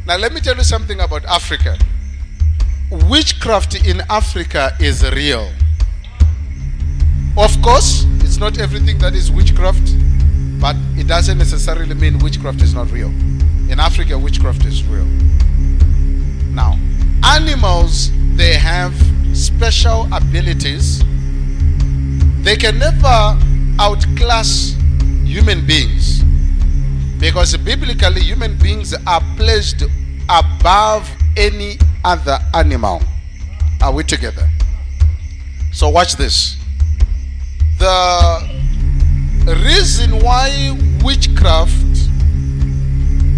Now let me tell you something about Africa. Witchcraft in Africa is real. Of course, it's not everything that is witchcraft, but it doesn't necessarily mean witchcraft is not real. In Africa, witchcraft is real. Now, animals, they have special abilities. They can never outclass human beings, because biblically human beings are placed above any other animal. Are we together? So watch this. The reason why witchcraft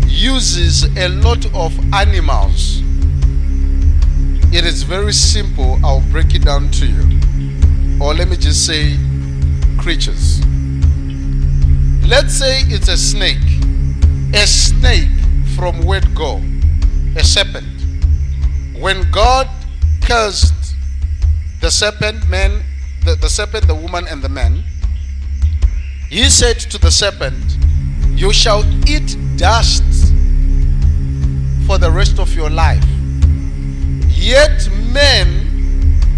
uses a lot of animals, it is very simple. I'll break it down to you. Or let me just say creatures. Let's say it's a snake. A snake, from word go, a serpent. When God cursed the serpent, the serpent, the woman, and the man, he said to the serpent, you shall eat dust for the rest of your life. Yet man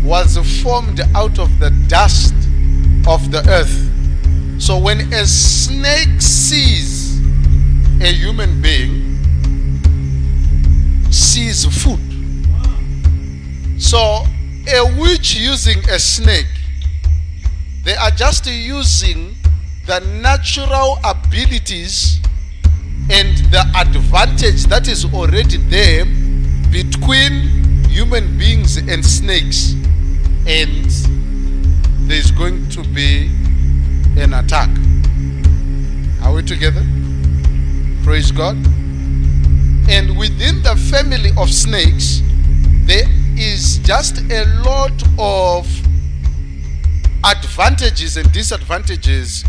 was formed out of the dust of the earth. So when a snake sees a human being, sees food. So a witch using a snake, they are just using the natural abilities and the advantage that is already there between human beings and snakes, and there's going to be an attack. Are we together? Praise God. And within the family of snakes, there is just a lot of advantages and disadvantages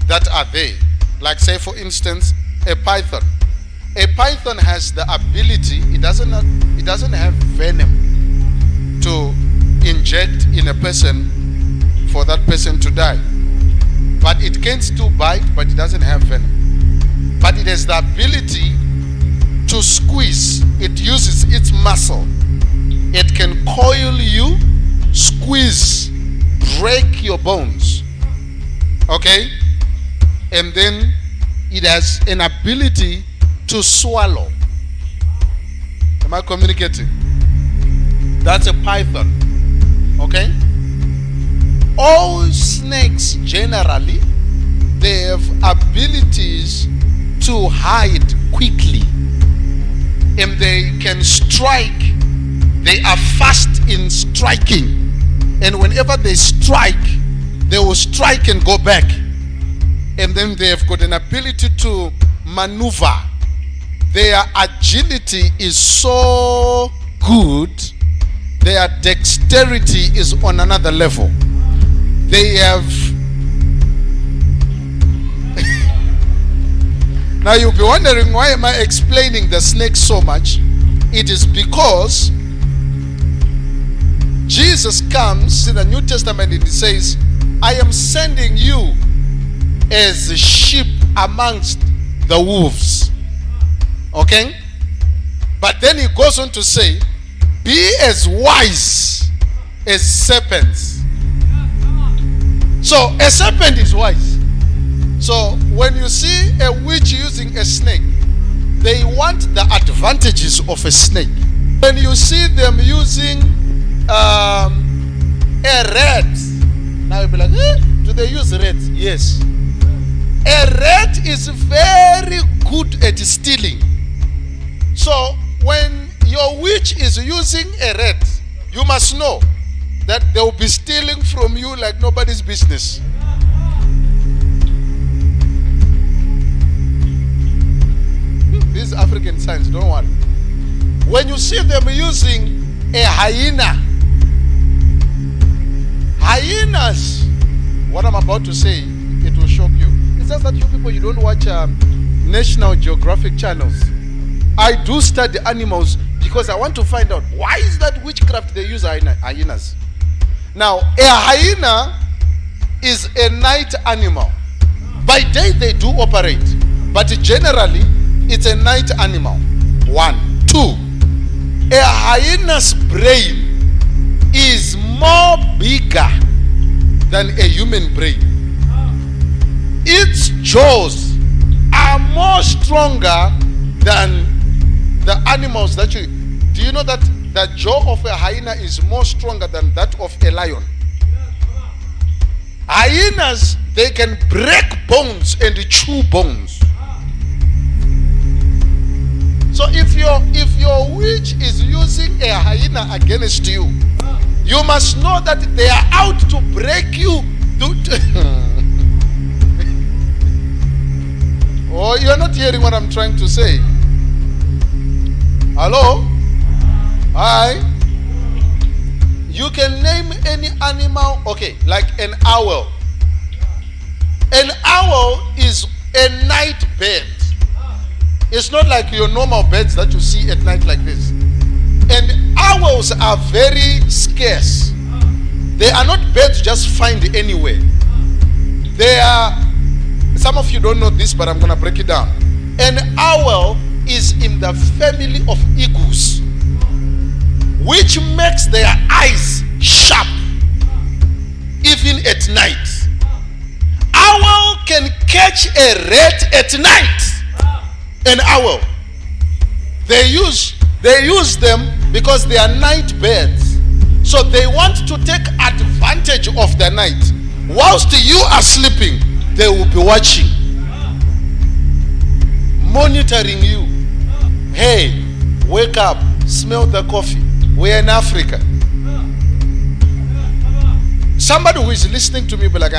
that are there. Like, say for instance, a python. A python has the ability, it doesn't have venom to inject in a person for that person to die. But it can still bite, but it doesn't have venom. But it has the ability to squeeze. It uses its muscle. It can coil you, squeeze, break your bones. Okay? And then it has an ability to swallow. Am I communicating? That's a python. Okay? All snakes generally, they have abilities to hide quickly, and they can strike. They are fast in striking, and whenever they strike, they will strike and go back. And then they have got an ability to maneuver. Their agility is so good, their dexterity is on another level. They have now you'll be wondering, why am I explaining the snake so much? It is because Jesus comes in the New Testament and he says, I am sending you as sheep amongst the wolves. Okay? But then he goes on to say, be as wise as serpents. So a serpent is wise. So when you see a witch using a snake, they want the advantages of a snake. When you see them using a rat, now you'll be like, do they use rats? Yes. A rat is very good at stealing. So when your witch is using a rat, you must know that they will be stealing from you like nobody's business. These African signs, don't worry. When you see them using a hyena, hyenas, what I'm about to say, it will shock you. It's just that you people, you don't watch National Geographic channels. I do study animals because I want to find out why is that witchcraft they use hyenas. Now, a hyena is a night animal. By day they do operate, but generally it's a night animal. 1, 2, a hyena's brain is more bigger than a human brain. Its jaws are more stronger than the animals that you... Do you know that the jaw of a hyena is more stronger than that of a lion? Hyenas, they can break bones and chew bones. So if your witch is using a hyena against you, you must know that they are out to break you. Oh, you are not hearing what I'm trying to say. Hello? Hi. You can name any animal, okay, like an owl. An owl is a night bird. It's not like your normal birds that you see at night like this. And owls are very scarce. They are not birds just find anywhere. They are, some of you don't know this, but I'm going to break it down. An owl is in the family of eagles, which makes their eyes sharp even at night. Owl can catch a rat at night. An owl. They use them because they are night birds. So they want to take advantage of the night. Whilst you are sleeping, they will be watching, monitoring you. Hey, wake up, smell the coffee. We're in Africa. Somebody who is listening to me will be like,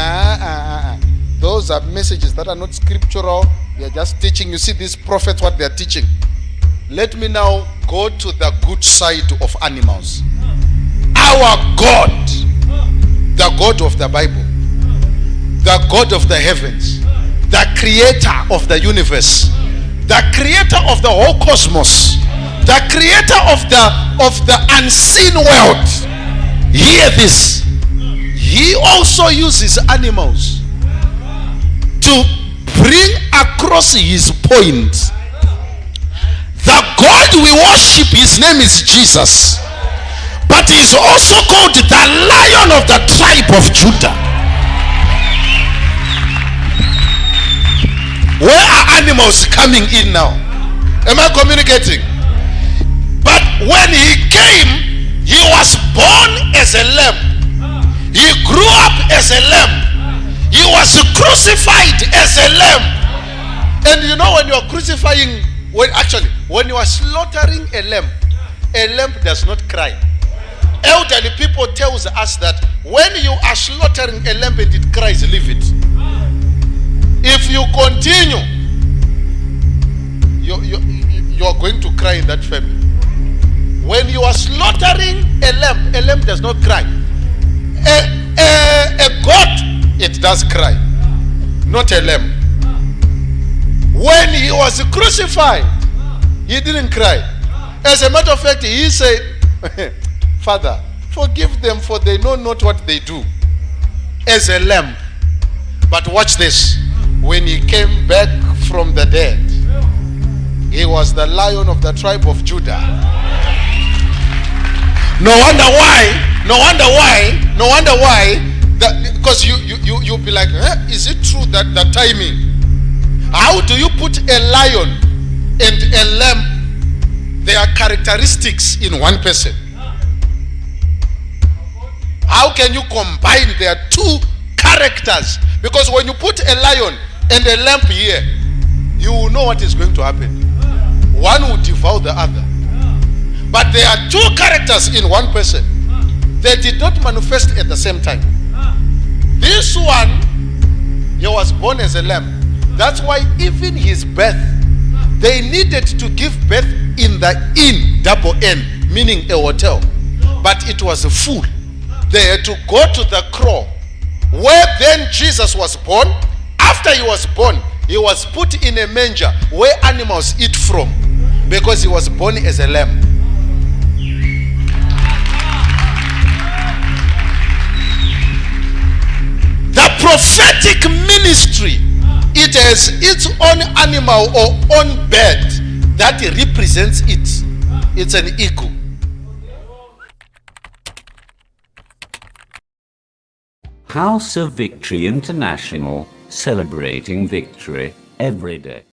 those are messages that are not scriptural. They are just teaching. You see these prophets, what they are teaching. Let me now go to the good side of animals. Our God, the God of the Bible, the God of the heavens, the creator of the universe, the creator of the whole cosmos, the creator of the unseen world. Hear this. He also uses animals to bring across his point. The God we worship, his name is Jesus, but he is also called the Lion of the tribe of Judah. Where are animals coming in now? Am I communicating? But when he came, he was born as a lamb. He grew up as a lamb. He was crucified as a lamb. And you know, when you are crucifying, when you are slaughtering a lamb does not cry. Elderly people tells us that when you are slaughtering a lamb and it cries, leave it. If you continue, you are going to cry in that family. When you are slaughtering a lamb does not cry. A goat, it does cry, not a lamb. When he was crucified, he didn't cry. As a matter of fact, he said, Father, forgive them, for they know not what they do. As a lamb. But watch this. When he came back from the dead, he was the Lion of the tribe of Judah. No wonder why. Because you'll be like, is it true that the timing? How do you put a lion and a lamb, their characteristics, in one person? How can you combine their two characters? Because when you put a lion and a lamb here, you will know what is going to happen. One will devour the other. But there are two characters in one person. They did not manifest at the same time. This one, he was born as a lamb. That's why even his birth, they needed to give birth in the inn, double N, meaning a hotel. But it was full. They had to go to the crow, where then Jesus was born. After he was born, he was put in a manger where animals eat from, because he was born as a lamb. The prophetic ministry, it has its own animal or own bird that represents it. It's an ego. House of Victory International, celebrating victory every day.